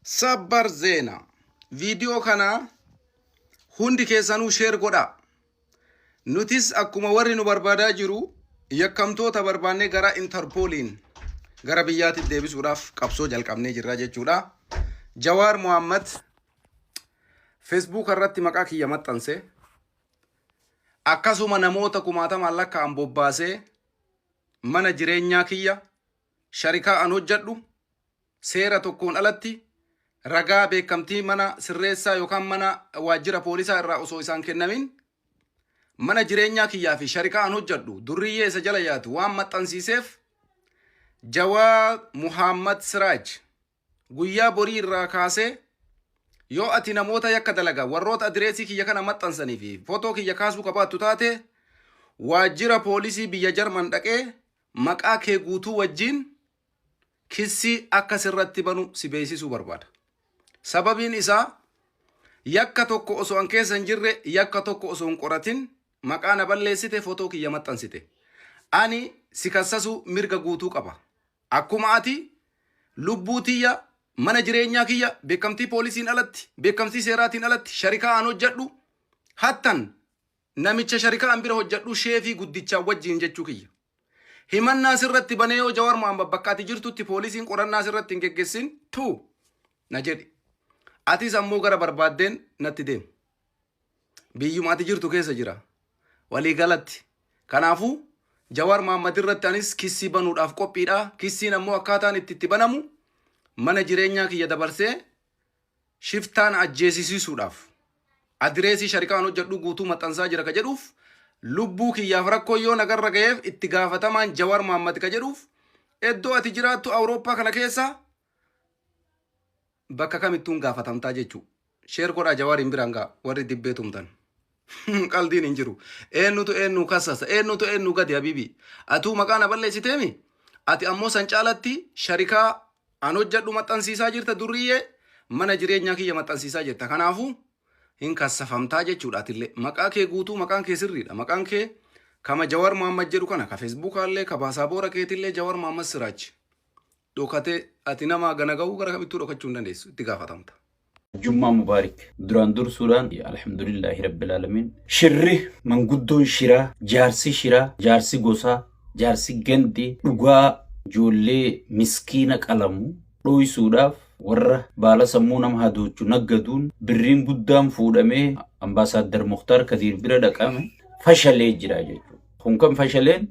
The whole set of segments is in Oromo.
Sabbar zeena viidiyoo kana hundi keessanuu sheer godha. Nutis akkuma warri nu barbaadaa jiru yakkamtoota barbaannee gara Interpoliin gara biyyaatti deebisuudhaaf qabsoo jalqabnee jirra jechuudha. Jawaar Muhammad Facebook irratti maqaa kiyya maxxanse akkasuma namoota kumaatamaan lakkaa'an bobbaasee mana jireenyaa kiyya sharikaa an hojjedhu seera tokkoon alatti ragaa beekamtii mana sirreessaa yookaan mana waajjira poolisaa irraa osoo isaan kennamin mana jireenyaa kiyyaa fi sharikaa an hojjedhu durriyyee isa jala yaatu waan maxxansiiseef Jawaar Muhammad Siraaj guyyaa borii irraa kaasee yoo ati namoota yakka dalagaa warroota adireesii kiyya kana maxxansanii fi footoo kiyya kaasuu qabaattu taate waajjira poolisii biyya Jarman dhaqee maqaa kee guutuu wajjin kissi akka sirratti banu si beeksisuu barbaada. Sababiin isaa yakka tokko osoo an keessa hin jirre yakka tokko osoo hin qoratin maqaa na balleessite footoo kiyya maxxansite. Ani si kassasuu mirga guutuu qaba. Akkuma ati lubbuu tiyya mana jireenyaa kiyya beekamtii poolisiin alatti beekamtii seeraatiin alatti sharikaa an hojjedhu hattan namicha sharikaa an bira hojjedhu sheefii guddichaa wajjin jechuu kiyya. Himannaa sirratti banee yoo Jawaar Muhammad bakka ati jirtutti poolisiin qorannaa sirratti hin geggeessin tu na jedhi. Atis ammoo gara barbaaddeen natti deemu. Biyyuma ati jirtu keessa jira. Walii galatti. Kanaafuu Jawaar Muhammad irratti anis kissii banuudhaaf qophiidha. Kissiin ammoo akkaataan itti banamu mana jireenyaa kiyya dabarsee shiftaan ajjeesisiisuudhaaf adireesii sharikaan hojjedhu guutuu maxxansaa jira ka jedhuuf lubbuu kiyyaaf rakkoo yoo nagarra ga'eef itti gaafatamaan Jawaar Muhammad ka jedhuuf iddoo ati jiraattu Awurooppaa kana keessa bakka kamittuun gaafatamtaa jechuu. Sheer godhaa Jawaariin biraan gaa warri dibbee tumtan. Qaldiin hin jiru. Eenyutu eenyu kassasa? Eenyutu eenyu gadi habibi? Atuu maqaa na balleessiteemi? Ati ammoo san caalatti sharikaa an hojjedhu maxxansiisaa jirta durriyyee mana jireenyaa kiyya maxxansiisaa jirta. Kanaafuu hin kassafamtaa jechuudha. Atillee maqaa kee guutuu maqaan kee sirriidha. Maqaan kee kama Jawaar Muhammad jedhu kana ka Facebookaallee ka baasaboora keetillee Jawaar Muhammad Siraaj. Dhokatee ati nama gana ga'uu gara kamittuu dhokachuu hin dandeessu. Itti gaafatamta. Jummaa Mubaarak duraan dursuudhaan alhamdulillahi rabbil alamin shirri manguddoon shiraa jaarsi gosaa jaarsi gandi dhugaa ijoollee miskiina qalamu dhoysuudhaaf warra baala sammuu nama hadoochu naggaduun birriin guddaan fuudhamee ambaasaadar Mukhtaar Kadiir bira dhaqame fashalee jira jechuudha. Kun kan fashaleen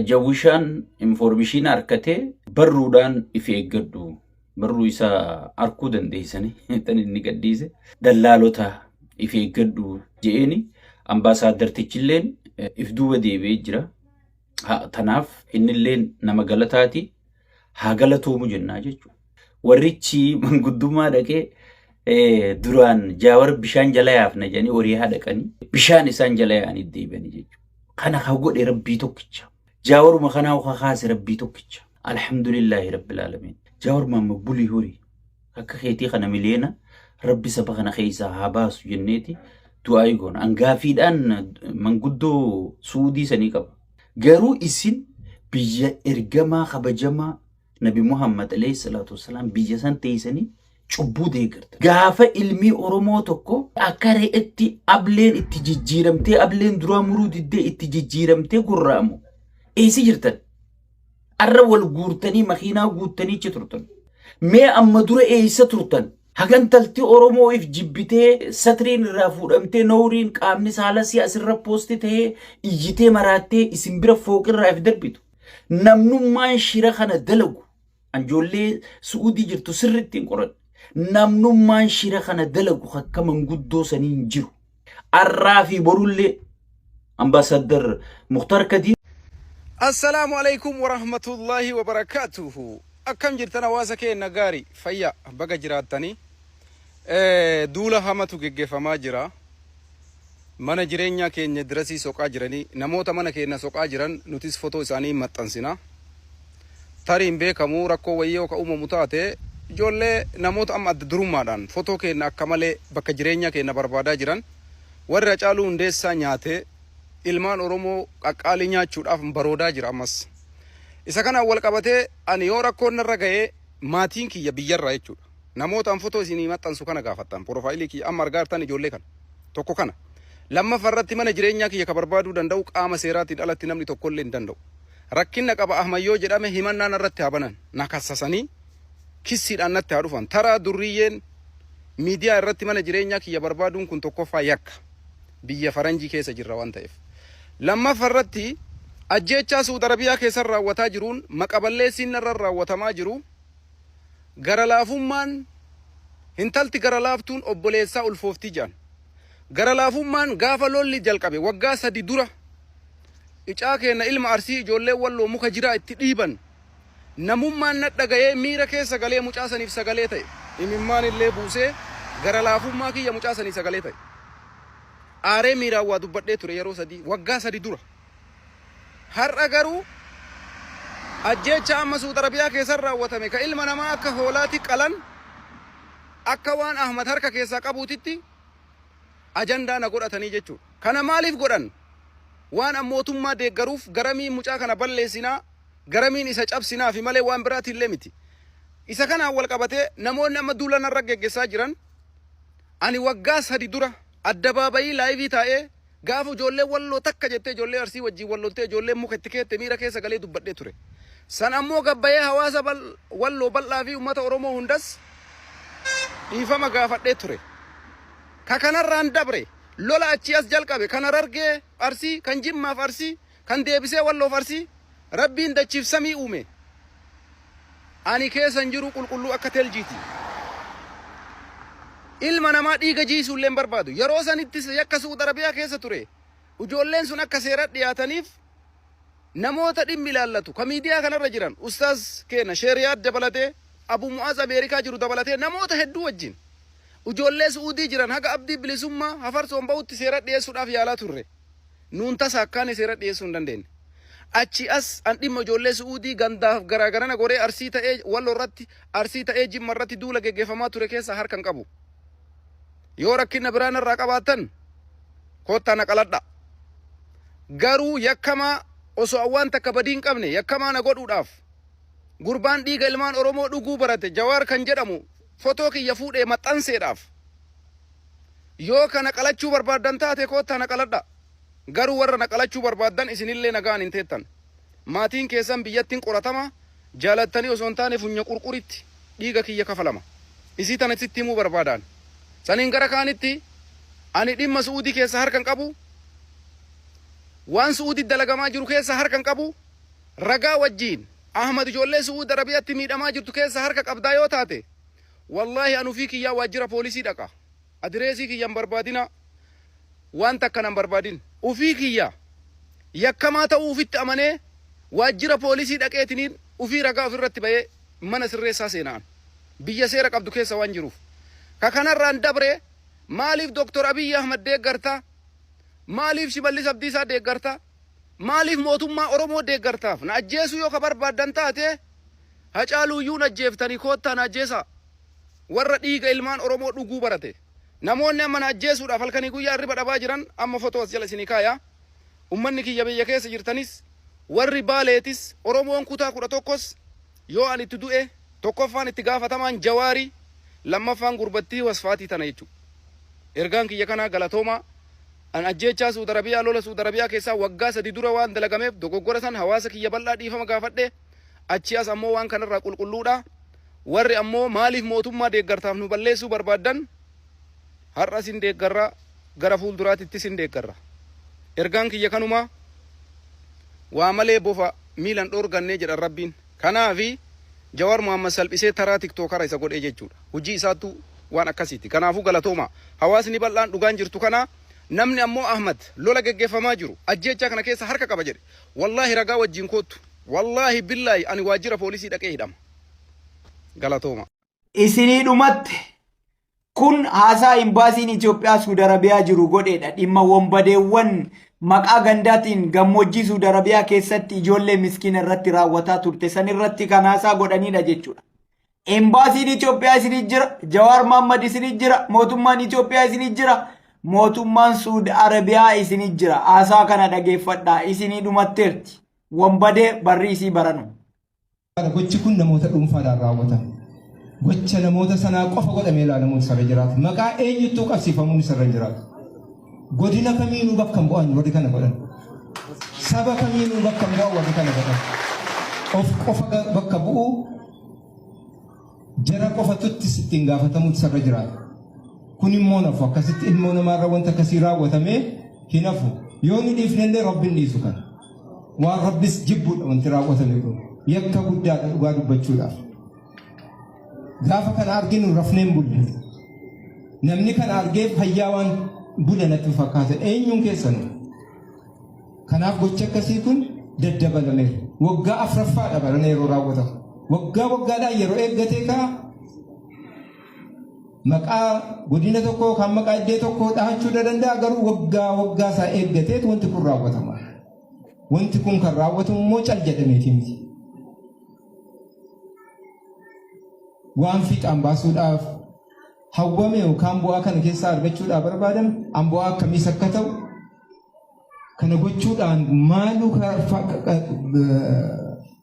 Jawishaan information harkatee barruudhaan ifi eeggadhu. Barruu isaa arkuu dandeessanii tan inni gaddiise dallaalota ifi eeggadhu je'eni ambaasaaddartichilleen if duuba deebi'ee jira. Tanaaf innilleen nama galataati haa galatoomu jennaa jechuudha. Warrichi manguddummaa dhaqee duraan Jawaar bishaan jala yaafna jedhanii horii haa dhaqanii bishaan isaan jala yaa'anii deebi'anii jechuudha. Kana haa godhe rabbii tokkicha. Jawaaruma kanaa haa kaase rabbii tokkicha. Alhamdulillahi rabbil alamin. Jawaar Muhammad bulii horii akka keetii kana miliyoona rabbi saba kana keessaa haa baasu jenneeti du'aa goona. Angaafiidhaan manguddoo Suudii sanii qaba. Garuu isin biyya ergamaa kabajamaa Nabi Muhammad alayhi salatu wassalam biyya san teessanii cubbuu deeggarta. Gaafa ilmi Oromoo tokko akka re'etti ableen itti jijjiiramtee ableen duraa muruu diddee itti jijjiiramtee gurraamu. Eessi jirtan? Arra wal guurtanii makiinaa guuttanii ichi turtan. Mee amma dura eessa turtan? Hagantalti Oromoo if jibbitee satriin irraa fuudhamtee nooriin qaamni saalasii asirra poosti ta'ee iyyitee maraattee isin bira fooqirraa if darbitu. Namnummaan shira kana dalagu anjoollee Suudii jirtu sirriitti hin qoradhu. Namnummaan shira kana dalagu akka manguddoo sanii hin jiru. Arraa fi borullee ambaasaadar Mukhtaar Kadiir. Assalaamu alaikum wa rahmatullahi wa barakatuhu. Akkam jirtan hawaasa keenya gaarii fayyaa baga jiraattanii duula hamatu geggeeffamaa jira. Mana jireenyaa keenya dirasii soqaa jiranii namoota mana keenya soqaa jiran nutis footoo isaanii maxxansina. Tariin beekamu rakkoo wayyoo ka uumamu taate ijoollee namoota amma adda durummaadhaan footoo keenya akka malee bakka jireenyaa keenya barbaadaa jiran warra caaluu hundeessaa nyaatee ilmaan Oromoo qaqqaalii nyaachuudhaaf baroodaa jira ammas. Isa kana wal qabatee ani yoo rakkoon narra ga'ee maatiin kiyya biyyarraa jechuudha. namoota footoo isinii maxxansu kana gaafattan profaayilii kiyya amma argaa jirtan ijoollee kana tokko kana lammaffarratti mana jireenyaa kiyya ka barbaaduu danda'u qaama seeraatiin alatti namni tokkollee hin danda'u rakkinna qaba ahmayyoo jedhame himannaan irratti habanan na kassasanii kissiidhaan natti haa dhufan taraa durriyyeen miidiyaa irratti mana jireenyaa kiyya barbaaduun kun tokkoffaa yakka biyya faranjii keessa jirra waan ta'eef lammaffarratti ajjeechaa Suudi Arabiyaa keessa raawwataa jiruun maqaballeessiin irra raawwatamaa jiru gara laafummaan hintalti gara laaftuun obboleessaa ulfooftii jaan gara laafummaan gaafa lolli jalqabe waggaa 3 dura icaa keenya ilma arsii ijoollee walloo muka jiraa itti dhiiban namummaan nadhagayee miira keessa galee mucaasaniif sagalee ta'e imimmaan illee buusee gara laafummaa kiyya mucaasanii sagalee ta'e aaree miiraan waa dubbadhee ture yeroo 3 waggaa 3 dura har'a garuu ajjeecha amma Suudi Arabiyaa keessa raawwatame ka ilma namaa akka hoolaatti qalan akka waan Ahmad harka keessaa qabuutitti ajandaa na godhatanii jechuudha. Kana maaliif godhan? Waan mootummaa deeggaruuf garamii mucaa kana balleessinaa garamiin isa cabsinaa fi malee waan biraati illee miti. Isa kanaan wal qabatee namoonni amma duulana irra geggeessaa jiran ani waggaa 3 dura addabaabayii laayivii taa'ee gaafa ijoollee walloo takka jettee ijoollee arsii wajjin wallontee ijoollee muka itti keette miira keessa galee dubbadhee ture. San ammoo gabbayee hawaasa walloo bal'aa fi uummata Oromoo hundas dhiifama gaafadhee ture. Ka kanarraan dabre lola achi as jalqabe kan Harargee arsii kan Jimmaaf arsii kan deebisee walloof arsii rabbiin dachiif samii uume. Ani keessan jiru qulqulluu akka teljiiti. Ilma namaa dhiiga jiisuullee barbaadu. Yeroo sanittis yakka Suudi Arabiyaa keessa ture. Ijoolleen sun akka seeratti dhiyaataniif namoota dhimmi ilaallatu ka miidiyaa kanarra jiran ustaaz keenya Sheeriyaat dabalatee Abu Mu'aaz Ameerikaa jiru dabalatee namoota hedduu wajjin ijoollee Suudii jiran haga abdii bilisummaa hafarsoon bahutti seeratti dhiyeessuudhaaf yaalaa turre. Nuun tasa akkaan seeratti dhiyeessuu hin dandeenye. Achi as an dhimma ijoollee Suudii gandaaf garaagarana goree arsii ta'ee walloo irratti arsii ta'ee Jimma irratti duula geggeeffamaa ture keessa harkan qabu. Yoo rakkina biraan irraa qabaatan koottaa naqaladha. Garuu yakkamaa osoo awwaan takka badii hin qabne yakkamaa na godhuudhaaf gurbaan dhiiga ilmaan Oromoo dhuguu barate Jawaar kan jedhamu fotoo kiyya fuudhee maxxanseedhaaf yoo kana qalachuu barbaadan taate koottaa naqaladha. Garuu warra naqalachuu barbaadan isinillee nagaan hin teettan. Maatiin keessan biyyattiin qoratama jaalattanii osoo hin taane funya qurquritti dhiiga kiyya kafalama. Isii tana sitti himuu barbaadan. Saniin gara kaanitti ani dhimma Suudii keessa harkan qabu waan Suudii dalagamaa jiru keessa harkan qabu ragaa wajjiin Ahmad ijoollee Suudi Arabiyaatti miidhamaa jirtu keessa harka qabdaa yoo taate wallahi anu fi kiyyaa waajjira poolisii dhaqa. Adireesii kiyyan barbaadina waan takka nan barbaadin. Ufii kiyya yakkamaa ta'uufitti amanee waajjira poolisii dhaqeetiniin ufii ragaa ofirratti bahee mana sirreessaa seenaan biyya seera qabdu keessa waan jiruuf. Ka kanarraan dabre maaliif Dr. Abiy Ahmad deeggartaa? Maaliif Shimallis Abdiisaa deeggartaa? Maaliif mootummaa Oromoo deeggartaaf? Na ajjeesuu yoo ka barbaadan taate Hacaaluuyyuu na ajjeeftanii koottaa na ajjeesaa. Warra dhiiga ilmaan Oromoo dhuguu barate. Namoonni amma na ajjeesuudhaaf halkanii guyyaa irriba dhabaa jiran amma fotoo as jala isinii kaayaa. Ummanni kiyya biyya keessa jirtanis warri Baaleetis Oromoon kutaa 11 yoo ani itti du'e tokkoffaan itti gaafatamaan Jawaarii lammaffaan gurbattii wasfaatii tana jechuudha. Ergaan kiyya kanaa galatoomaa an ajjeechaa Suudi Arabiyaa lola Suudi Arabiyaa keessaa waggaa 3 dura waan dalagameef dogoggora san hawaasa kiyya bal'aa dhiifama gaafadhe achi as ammoo waan kanarraa qulqulluudha. Warri ammoo maaliif mootummaa deeggartaaf nu balleessuu barbaadan har'a sin deeggarra gara fuulduraatti sin deeggarra. Ergaan kiyya kanuma waa malee bofa miilan dhoorgannee jedhan Rabbiin. Kanaafi Jawaar Muhammad salphisee taraa tiktookara isa godhee jechuudha. Hojii isaatu waan akkasiiti. Kanaafuu galatooma. Hawaasni bal'aan dhugaan jirtu kana namni ammoo Ahmad lola geggeeffamaa jiru ajjeechaa kana keessa harka qaba jedhe. Wallahi ragaa wajjin kootu. Wallahi billahi ani waajjira poolisii dhaqee hidhama. Galatooma. Isinii dhumatti kun haasaa imbaasiin Itoophiyaa Suudi Arabiyaa jiru godheedha. Dhimma wombadeewwan maqaa gandaatiin gammoojjii Suudi Arabiyaa keessatti ijoollee miskiina irratti raawwataa turte san irratti kan haasaa godhanidha jechuudha. Imbaasiin Itoophiyaa isinii jira, Jawaar Muhammad isinii jira, mootummaan Itoophiyaa isinii jira, mootummaan Suudi Arabiyaa isinii jira. Haasaa kana dhageeffadhaa isinii dhumatteerti. Wombadee barri isii baranu. Gochi kun namoota dhuunfaadhaan raawwatama. gocha namoota sanaa qofa godhamee ilaalamuun isarra jiraata. Maqaa eenyuttuu qabsiifamuun isarra jiraata. Godina kamiinuu bakka hin bu'an warri kana godhan. Saba kamiinuu bakka hin bu'an warri kana godhan. Of qofa bakka bu'uu jara qofatutti ittiin gaafatamuun isarra jiraata. Kun immoo nafu akkasitti ilmoo namaarra wanta akkasii raawwatamee hin hafu. Yoo ni dhiifnellee Rabbiin dhiisu kana. Waan Rabbis jibbuudha wanti raawwatame kun. Yakka guddaadha dhugaa dubbachuudhaaf. Gaafa kana arginu rafneen bulle. Namni kana argee fayyaa waan bulanatti fakkaata. Eenyuun keessan? Kanaaf gocha akkasii kun daddabalameera. Waggaa afuraffaadha barana yeroo raawwatamu. Waggaadhaan yeroo eeggatee ka'a. Maqaa godina tokko kan maqaa iddoo tokko dhahachuu danda'a garuu waggaa isaa eeggateetu wanti kun raawwatama. Wanti kun kan raawwatamu immoo cal jedhameeti miti. Waan fiixaan baasuudhaaf hawwame yookaan bu'aa kana keessaa argachuudhaaf barbaadame an bu'aa akkamiis akka ta'u kana gochuudhaan maaluu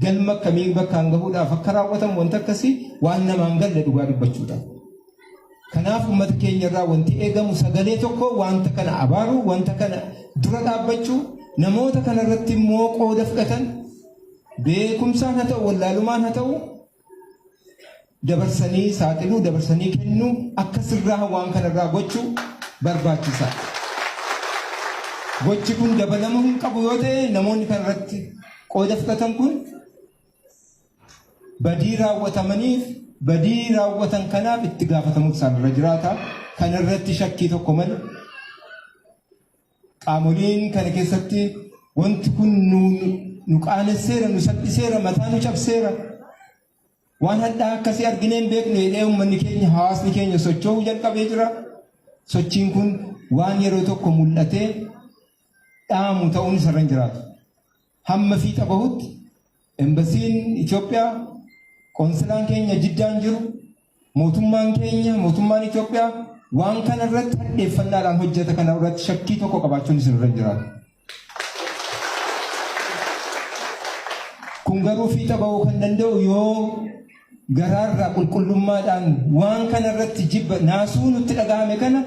galma akkamii bakkaan gahuudhaaf akka raawwatamu wanta akkasii waan namaan galle dhugaa dubbachuudhaaf. Kanaaf uummata keenya irraa wanti eegamu sagalee tokko wanta kana abaaru wanta kana dura dhaabbachuu namoota kana irratti immoo qooda fudhatan beekumsaan haa ta'u wallaalumaan haa ta'u dabarsanii saaxiluu dabarsanii kennuu akka sirraa waan kanarraa gochuu barbaachisaa. Gochi kun dabalamuu hin qabu yoo ta'e namoonni kanarratti qooda fudhatan kun badii raawwatamaniif badii raawwatan kanaaf itti gaafatamuun isaanirra jiraata. Kanarratti shakkii tokko malee qaamoliin kana keessatti wanti kun nu qaanesseera nu salphiseera mataa nu cabseera. Waan hadhaa akkasii arginee hin beeknu jedhee uummanni keenya hawaasni keenya socho'uu jalqabee jira. Sochiin kun waan yeroo tokko mul'atee dhaamu ta'uun isarra hin jiraatu. Hamma fiixa bahutti embasiin Itoophiyaa konsilaan keenya Jiddaan jiru mootummaan keenya mootummaan Itoophiyaa waan kana irratti hadheeffannaadhaan hojjeta kana irratti shakkii tokko qabaachuun isarra hin jiraatu. Kun garuu fiixa bahuu kan danda'u yoo garaarraa qulqullummaadhaan waan kana irratti jibba naasuu nutti dhagahame kana